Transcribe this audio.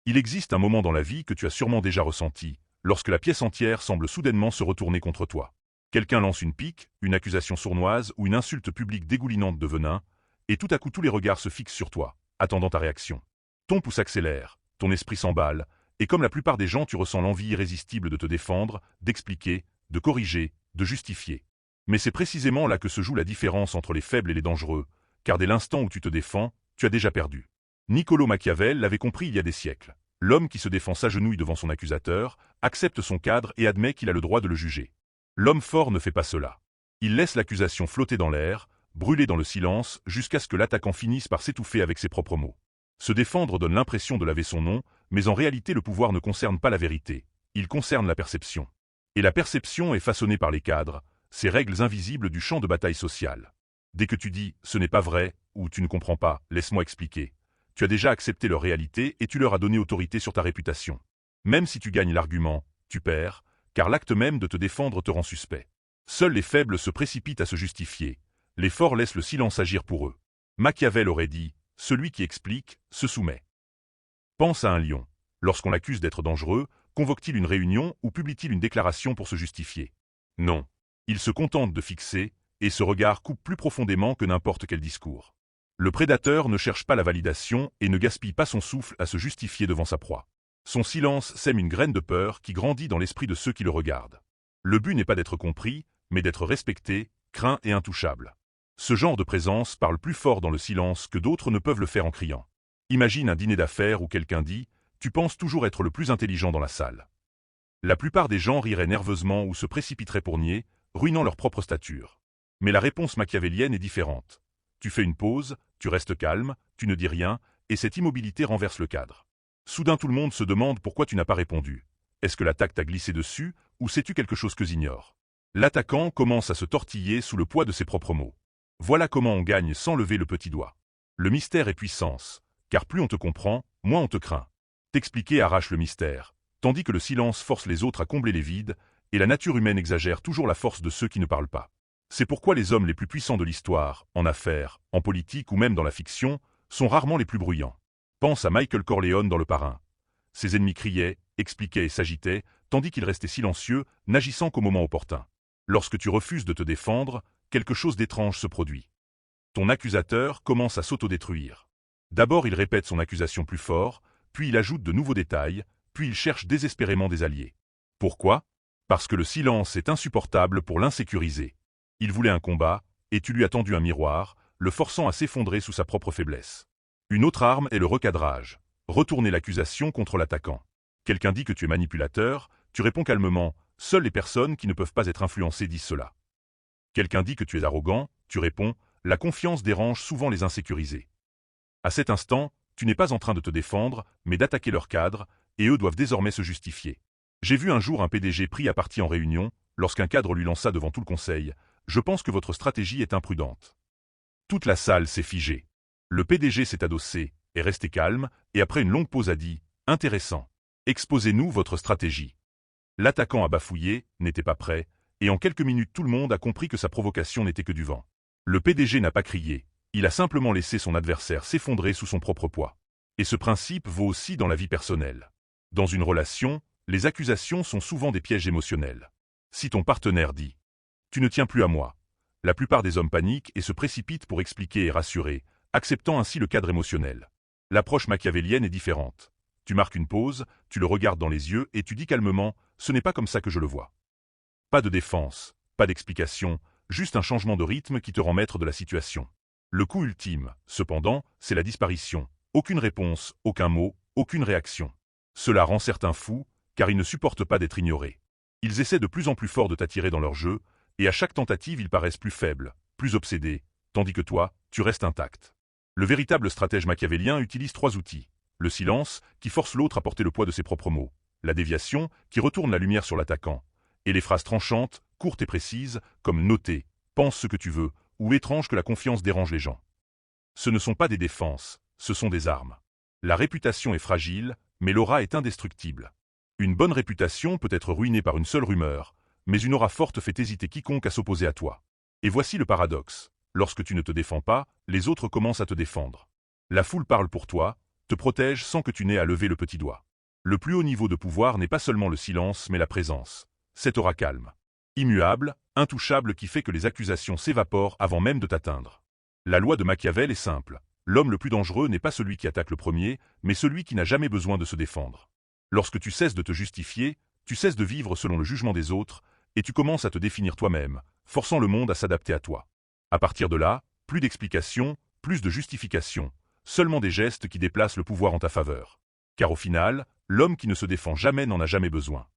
Il existe un moment dans la vie que tu as sûrement déjà ressenti, lorsque la pièce entière semble soudainement se retourner contre toi. Quelqu'un lance une pique, une accusation sournoise ou une insulte publique dégoulinante de venin, et tout à coup tous les regards se fixent sur toi, attendant ta réaction. Ton pouls s'accélère, ton esprit s'emballe, et comme la plupart des gens tu ressens l'envie irrésistible de te défendre, d'expliquer, de corriger, de justifier. Mais c'est précisément là que se joue la différence entre les faibles et les dangereux, car dès l'instant où tu te défends, tu as déjà perdu. Niccolò Machiavel l'avait compris il y a des siècles. L'homme qui se défend s'agenouille devant son accusateur, accepte son cadre et admet qu'il a le droit de le juger. L'homme fort ne fait pas cela. Il laisse l'accusation flotter dans l'air, brûler dans le silence, jusqu'à ce que l'attaquant finisse par s'étouffer avec ses propres mots. Se défendre donne l'impression de laver son nom, mais en réalité le pouvoir ne concerne pas la vérité, il concerne la perception. Et la perception est façonnée par les cadres, ces règles invisibles du champ de bataille social. Dès que tu dis « ce n'est pas vrai » ou « tu ne comprends pas, laisse-moi expliquer », tu as déjà accepté leur réalité et tu leur as donné autorité sur ta réputation. Même si tu gagnes l'argument, tu perds, car l'acte même de te défendre te rend suspect. Seuls les faibles se précipitent à se justifier, les forts laissent le silence agir pour eux. Machiavel aurait dit « celui qui explique, se soumet ». Pense à un lion. Lorsqu'on l'accuse d'être dangereux, convoque-t-il une réunion ou publie-t-il une déclaration pour se justifier? Non. Il se contente de fixer, et ce regard coupe plus profondément que n'importe quel discours. Le prédateur ne cherche pas la validation et ne gaspille pas son souffle à se justifier devant sa proie. Son silence sème une graine de peur qui grandit dans l'esprit de ceux qui le regardent. Le but n'est pas d'être compris, mais d'être respecté, craint et intouchable. Ce genre de présence parle plus fort dans le silence que d'autres ne peuvent le faire en criant. Imagine un dîner d'affaires où quelqu'un dit « Tu penses toujours être le plus intelligent dans la salle ». La plupart des gens riraient nerveusement ou se précipiteraient pour nier, ruinant leur propre stature. Mais la réponse machiavélienne est différente. Tu fais une pause, tu restes calme, tu ne dis rien, et cette immobilité renverse le cadre. Soudain tout le monde se demande pourquoi tu n'as pas répondu. Est-ce que l'attaque t'a glissé dessus, ou sais-tu quelque chose que j'ignore? L'attaquant commence à se tortiller sous le poids de ses propres mots. Voilà comment on gagne sans lever le petit doigt. Le mystère est puissance, car plus on te comprend, moins on te craint. T'expliquer arrache le mystère, tandis que le silence force les autres à combler les vides, et la nature humaine exagère toujours la force de ceux qui ne parlent pas. C'est pourquoi les hommes les plus puissants de l'histoire, en affaires, en politique ou même dans la fiction, sont rarement les plus bruyants. Pense à Michael Corleone dans Le Parrain. Ses ennemis criaient, expliquaient et s'agitaient, tandis qu'il restait silencieux, n'agissant qu'au moment opportun. Lorsque tu refuses de te défendre, quelque chose d'étrange se produit. Ton accusateur commence à s'autodétruire. D'abord il répète son accusation plus fort, puis il ajoute de nouveaux détails, puis il cherche désespérément des alliés. Pourquoi? Parce que le silence est insupportable pour l'insécuriser. Il voulait un combat, et tu lui as tendu un miroir, le forçant à s'effondrer sous sa propre faiblesse. Une autre arme est le recadrage. Retourner l'accusation contre l'attaquant. Quelqu'un dit que tu es manipulateur, tu réponds calmement, seules les personnes qui ne peuvent pas être influencées disent cela. Quelqu'un dit que tu es arrogant, tu réponds, la confiance dérange souvent les insécurisés. À cet instant, tu n'es pas en train de te défendre, mais d'attaquer leur cadre, et eux doivent désormais se justifier. J'ai vu un jour un PDG pris à partie en réunion, lorsqu'un cadre lui lança devant tout le conseil, « Je pense que votre stratégie est imprudente ». Toute la salle s'est figée. Le PDG s'est adossé, est resté calme, et après une longue pause a dit « Intéressant. Exposez-nous votre stratégie ». L'attaquant a bafouillé, n'était pas prêt, et en quelques minutes tout le monde a compris que sa provocation n'était que du vent. Le PDG n'a pas crié, il a simplement laissé son adversaire s'effondrer sous son propre poids. Et ce principe vaut aussi dans la vie personnelle. Dans une relation, les accusations sont souvent des pièges émotionnels. Si ton partenaire dit « Tu ne tiens plus à moi », la plupart des hommes paniquent et se précipitent pour expliquer et rassurer, acceptant ainsi le cadre émotionnel. L'approche machiavélienne est différente. Tu marques une pause, tu le regardes dans les yeux et tu dis calmement « Ce n'est pas comme ça que je le vois ». Pas de défense, pas d'explication, juste un changement de rythme qui te rend maître de la situation. Le coup ultime, cependant, c'est la disparition. Aucune réponse, aucun mot, aucune réaction. Cela rend certains fous, car ils ne supportent pas d'être ignorés. Ils essaient de plus en plus fort de t'attirer dans leur jeu, et à chaque tentative ils paraissent plus faibles, plus obsédés, tandis que toi, tu restes intact. Le véritable stratège machiavélien utilise 3 outils. Le silence, qui force l'autre à porter le poids de ses propres mots. La déviation, qui retourne la lumière sur l'attaquant. Et les phrases tranchantes, courtes et précises, comme « noter »,« pense ce que tu veux » ou « étrange que la confiance dérange les gens ». Ce ne sont pas des défenses, ce sont des armes. La réputation est fragile, mais l'aura est indestructible. Une bonne réputation peut être ruinée par une seule rumeur, mais une aura forte fait hésiter quiconque à s'opposer à toi. Et voici le paradoxe. Lorsque tu ne te défends pas, les autres commencent à te défendre. La foule parle pour toi, te protège sans que tu n'aies à lever le petit doigt. Le plus haut niveau de pouvoir n'est pas seulement le silence mais la présence. Cette aura calme, immuable, intouchable qui fait que les accusations s'évaporent avant même de t'atteindre. La loi de Machiavel est simple. L'homme le plus dangereux n'est pas celui qui attaque le premier, mais celui qui n'a jamais besoin de se défendre. Lorsque tu cesses de te justifier, tu cesses de vivre selon le jugement des autres, et tu commences à te définir toi-même, forçant le monde à s'adapter à toi. À partir de là, plus d'explications, plus de justifications, seulement des gestes qui déplacent le pouvoir en ta faveur. Car au final, l'homme qui ne se défend jamais n'en a jamais besoin.